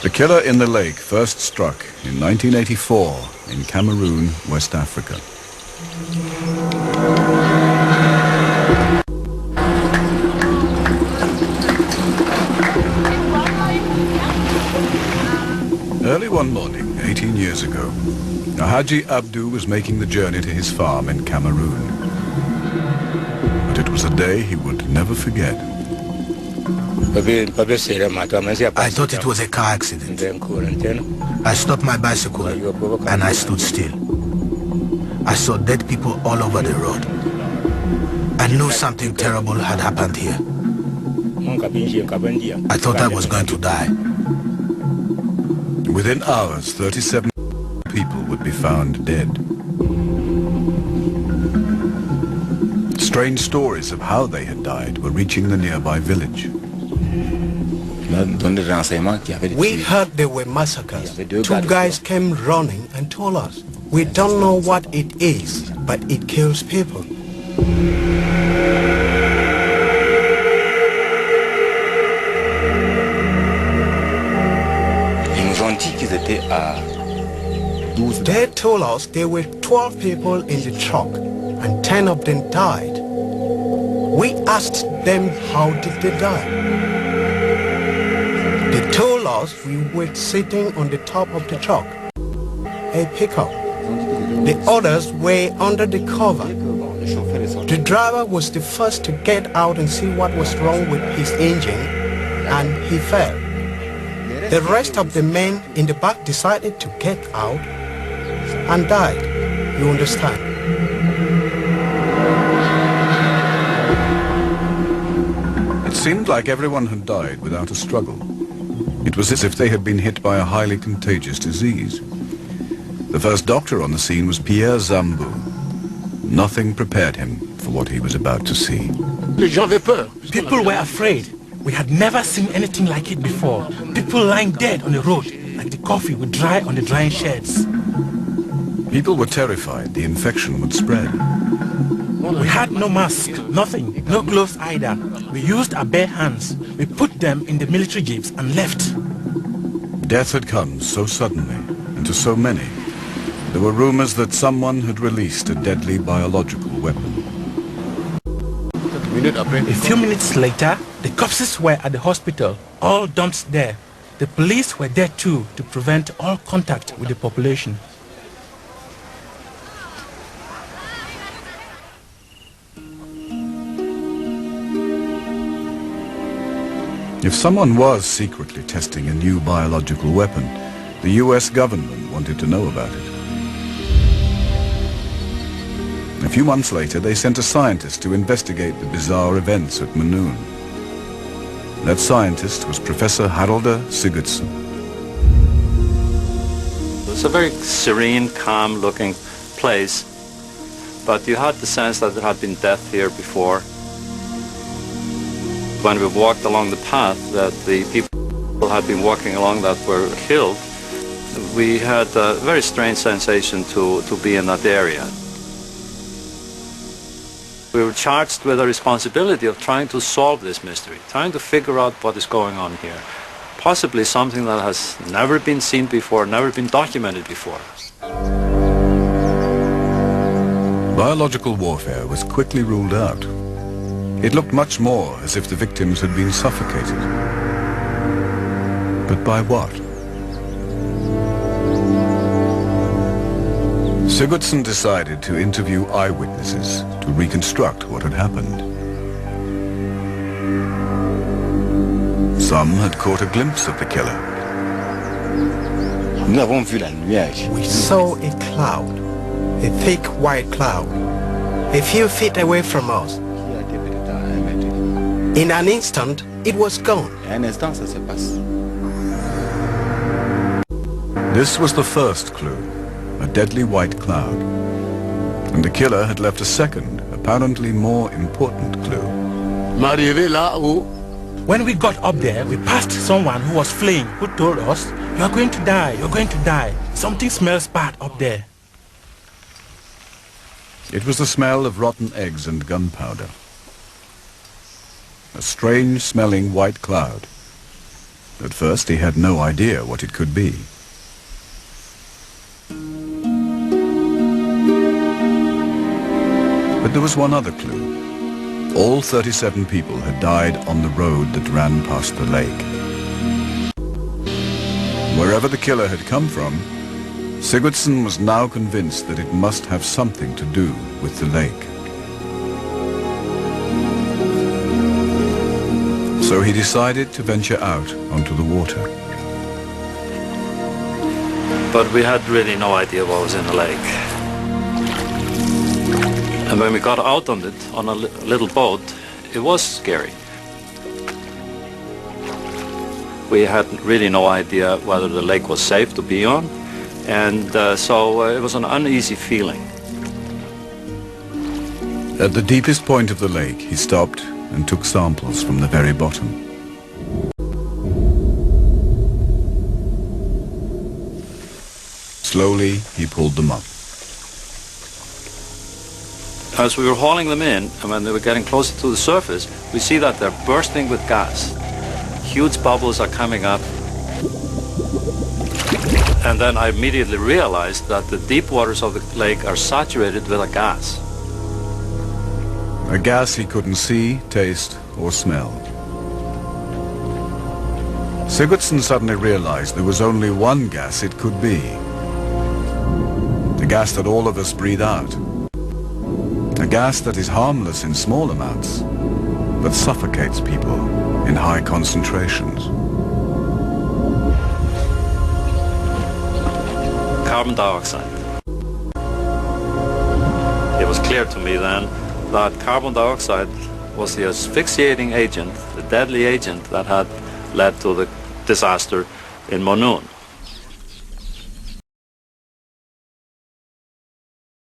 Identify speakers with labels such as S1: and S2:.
S1: The killer in the lake first struck in 1984 in Cameroon, West Africa. Early one morning, 18 years ago, Haji Abdu was making the journey to his farm in Cameroon. But it was a day he would never forget.
S2: I thought it was a car accident. I stopped my bicycle and I stood still. I saw dead people all over the road. I knew something terrible had happened here. I thought I was going to die.
S1: Within hours, 37 people would be found dead. Strange stories of how they had died were reaching the nearby village.
S3: We heard there were massacres. Two guys came running and told us, "We don't know what it is, but it kills people." They told us there were 12 people in the truck and 10 of them died. We asked them how did they die. They told us we were sitting on the top of the truck, a pickup. The others were under the cover. The driver was the first to get out and see what was wrong with his engine, and he fell. The rest of the men in the back decided to get out and died. You understand?
S1: It seemed like everyone had died without a struggle. It was as if they had been hit by a highly contagious disease. The first doctor on the scene was Pierre Zambou. Nothing prepared him for what he was about to see.
S4: People were afraid. We had never seen anything like it before. People lying dead on the road, like the coffee would dry on the drying sheds.
S1: People were terrified the infection would spread.
S4: We had no mask, nothing, no gloves either. We used our bare hands. We put them in the military jeeps and left.
S1: Death had come so suddenly, and to so many. There were rumors that someone had released a deadly biological weapon.
S4: A few minutes later, the corpses were at the hospital, all dumped there. The police were there too to prevent all contact with the population.
S1: If someone was secretly testing a new biological weapon, the US government wanted to know about it. A few months later, they sent a scientist to investigate the bizarre events at Monoun. That scientist was Professor Haraldur Sigurdsson.
S5: It's a very serene, calm-looking place, but you had the sense that there had been death here before. When we walked along the path that the people had been walking along that were killed, we had a very strange sensation to be in that area. We were charged with the responsibility of trying to solve this mystery, trying to figure out what is going on here. Possibly something that has never been seen before, never been documented before.
S1: Biological warfare was quickly ruled out. It looked much more as if the victims had been suffocated. But by what? Sigurdsson decided to interview eyewitnesses to reconstruct what had happened. Some had caught a glimpse of the killer.
S3: We saw a cloud, a thick white cloud, a few feet away from us. In an instant, it was gone.
S1: This was the first clue, a deadly white cloud. And the killer had left a second, apparently more important clue.
S4: When we got up there, we passed someone who was fleeing, who told us, "You are going to die, you're going to die. Something smells bad up there."
S1: It was the smell of rotten eggs and gunpowder. A strange-smelling white cloud. At first, he had no idea what it could be. But there was one other clue. All 37 people had died on the road that ran past the lake. Wherever the killer had come from, Sigurdsson was now convinced that it must have something to do with the lake. So he decided to venture out onto the water.
S5: But we had really no idea what was in the lake. And when we got out on it, on a little boat, it was scary. We had really no idea whether the lake was safe to be on, and so it was an uneasy feeling.
S1: At the deepest point of the lake, he stopped and took samples from the very bottom. Slowly, he pulled them up.
S5: As we were hauling them in, and when they were getting closer to the surface, we see that they're bursting with gas. Huge bubbles are coming up. And then I immediately realized that the deep waters of the lake are saturated with a gas.
S1: A gas he couldn't see, taste, or smell. Sigurdsson suddenly realized there was only one gas it could be. The gas that all of us breathe out. A gas that is harmless in small amounts, but suffocates people in high concentrations.
S5: Carbon dioxide. It was clear to me then that carbon dioxide was the asphyxiating agent, the deadly agent that had led to the disaster in Monoun.